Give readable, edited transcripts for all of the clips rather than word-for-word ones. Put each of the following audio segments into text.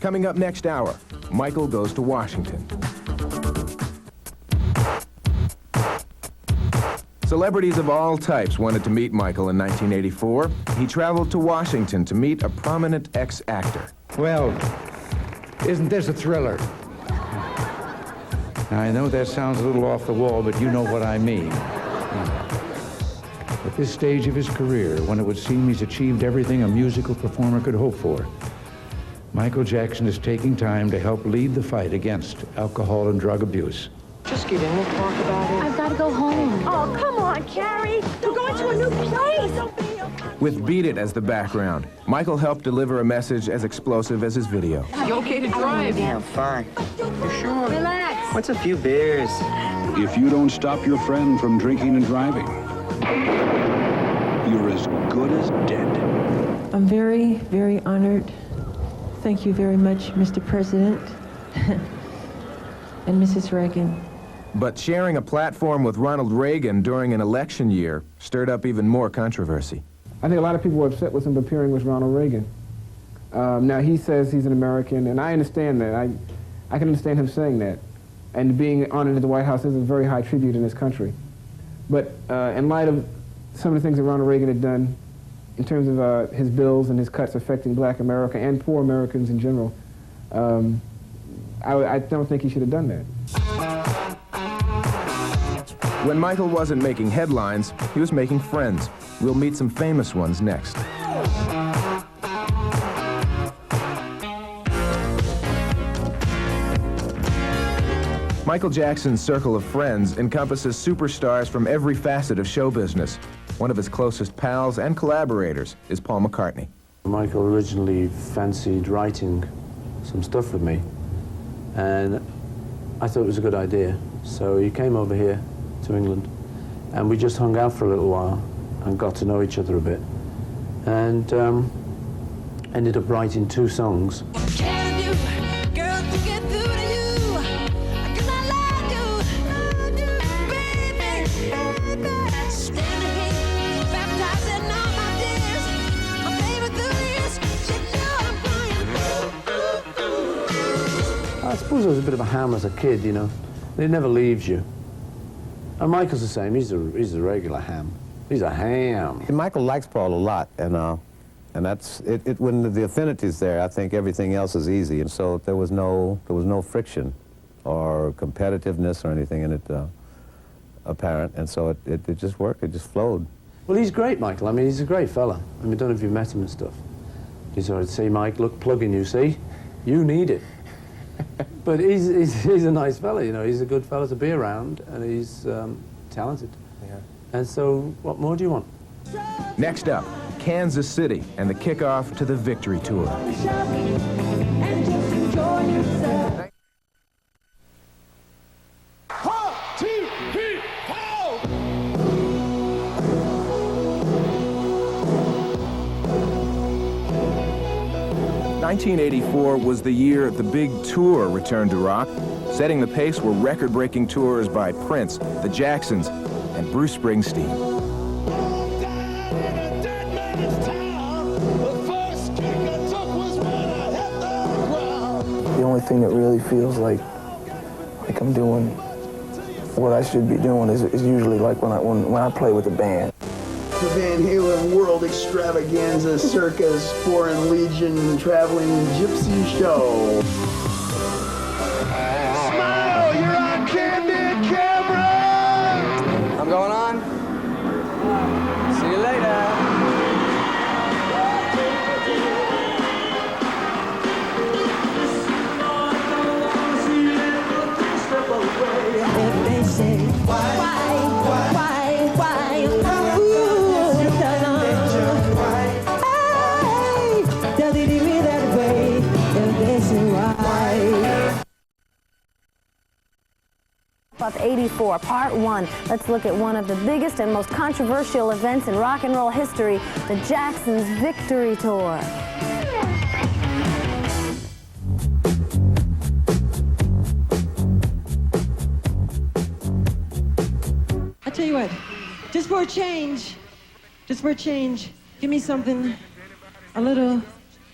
Coming up next hour, Michael goes to Washington. Celebrities of all types wanted to meet Michael in 1984. He traveled to Washington to meet a prominent ex-actor. Well, isn't this a thriller? I know that sounds a little off the wall, but you know what I mean. At this stage of his career, when it would seem he's achieved everything a musical performer could hope for, Michael Jackson is taking time to help lead the fight against alcohol and drug abuse. Just get in and talk about it. I've got to go home. Oh, come on, Carrie. We're going to a new place. With Beat It as the background, Michael helped deliver a message as explosive as his video. You okay to drive? Yeah, I'm fine. You sure? Relax. What's a few beers? If you don't stop your friend from drinking and driving, you're as good as dead. I'm very, very honored. Thank you very much, Mr. President and Mrs. Reagan. But sharing a platform with Ronald Reagan during an election year stirred up even more controversy. I think a lot of people were upset with him appearing with Ronald Reagan. Now, he says he's an American, and I understand that. I can understand him saying that. And being honored at the White House is a very high tribute in this country. But in light of some of the things that Ronald Reagan had done in terms of his bills and his cuts affecting black America and poor Americans in general, I don't think he should have done that. When Michael wasn't making headlines, he was making friends. We'll meet some famous ones next. Michael Jackson's circle of friends encompasses superstars from every facet of show business. One of his closest pals and collaborators is Paul McCartney. Michael originally fancied writing some stuff with me, and I thought it was a good idea. So he came over here to England, and we just hung out for a little while and got to know each other a bit, and ended up writing 2 songs. I suppose I was a bit of a ham as a kid, you know. It never leaves you. And Michael's the same. He's a regular ham. He's a ham. Michael likes Paul a lot, and that's it. When the affinity's there, I think everything else is easy. And so there was no friction or competitiveness or anything in it apparent. And so it just worked. It just flowed. Well, he's great, Michael. I mean, he's a great fella. I mean, I don't know if you've met him and stuff. You sort of say, Mike, look, plugging you, see? You need it. But he's a nice fella, you know. He's a good fella to be around, and he's talented. Yeah. And so, what more do you want? Next up, Kansas City and the kickoff to the Victory Tour. 1984 was the year the big tour returned to rock. Setting the pace were record-breaking tours by Prince, the Jacksons, and Bruce Springsteen. The only thing that really feels like I'm doing what I should be doing is usually like when I play with a band. The Van Halen World Extravaganza Circus Foreign Legion Traveling Gypsy Show. Smile, you're on candid camera! I'm going on. See you later. If they say, why? Of 84, Part 1. Let's look at one of the biggest and most controversial events in rock and roll history, the Jacksons' Victory Tour. I tell you what, just for a change, give me something a little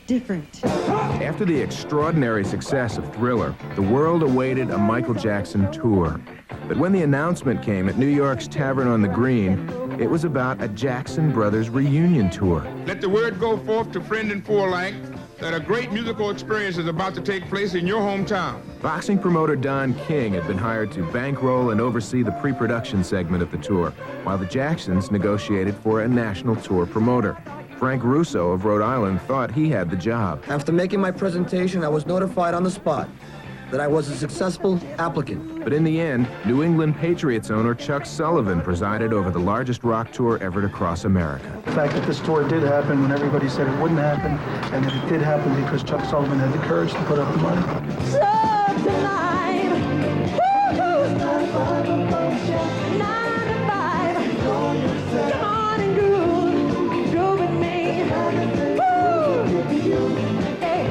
different. After the extraordinary success of Thriller, the world awaited a Michael Jackson tour. But when the announcement came at New York's Tavern on the Green, it was about a Jackson Brothers reunion tour. Let the word go forth to friend and foe alike that a great musical experience is about to take place in your hometown. Boxing promoter Don King had been hired to bankroll and oversee the pre-production segment of the tour, while the Jacksons negotiated for a national tour promoter. Frank Russo of Rhode Island thought he had the job. After making my presentation, I was notified on the spot that I was a successful applicant. But in the end, New England Patriots owner Chuck Sullivan presided over the largest rock tour ever to cross America. The fact that this tour did happen when everybody said it wouldn't happen, and that it did happen because Chuck Sullivan had the courage to put up the money. So tonight, woo-hoo, 9 to 5, come on and groove with me. Woo! Hey.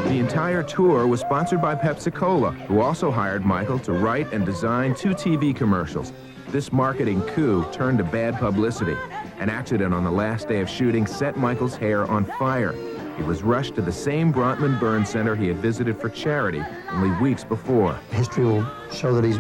The entire tour was sponsored by Pepsi-Cola, who also hired Michael to write and design 2 TV commercials. This marketing coup turned to bad publicity. An accident on the last day of shooting set Michael's hair on fire. He was rushed to the same Bronfman Burn Center he had visited for charity only weeks before. History will show that he's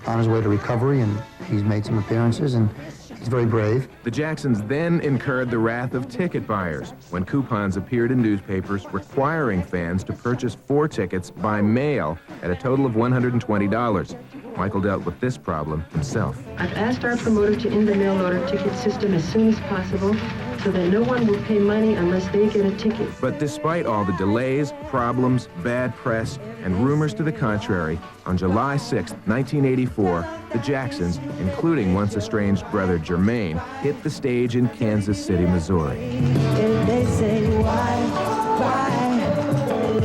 on his way to recovery, and he's made some appearances, and he's very brave. The Jacksons then incurred the wrath of ticket buyers when coupons appeared in newspapers requiring fans to purchase 4 tickets by mail at a total of $120. Michael dealt with this problem himself. I've asked our promoter to end the mail-order ticket system as soon as possible so that no one will pay money unless they get a ticket. But despite all the delays, problems, bad press, and rumors to the contrary, on July 6, 1984, the Jacksons, including once estranged brother Jermaine, hit the stage in Kansas City, Missouri. If they say why,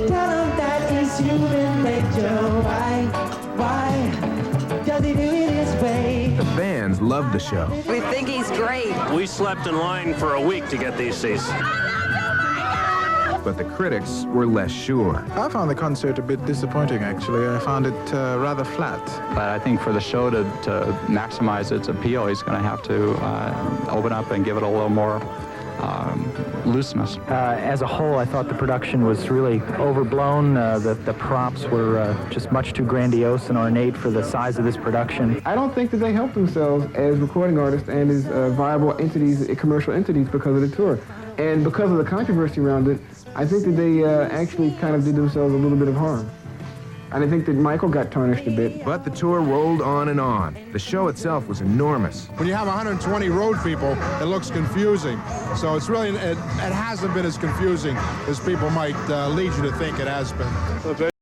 tell them that it's human nature. Why does he do it this way? The fans loved the show. We think he's great. We slept in line for a week to get these seats. But the critics were less sure. I found the concert a bit disappointing, actually. I found it rather flat. But I think for the show to maximize its appeal, he's going to have to open up and give it a little more looseness. As a whole, I thought the production was really overblown. The props were just much too grandiose and ornate for the size of this production. I don't think that they helped themselves as recording artists and as viable entities, commercial entities, because of the tour. And because of the controversy around it, I think that they actually kind of did themselves a little bit of harm. And I think that Michael got tarnished a bit. But the tour rolled on and on. The show itself was enormous. When you have 120 road people, it looks confusing. So it's really, it hasn't been as confusing as people might lead you to think it has been.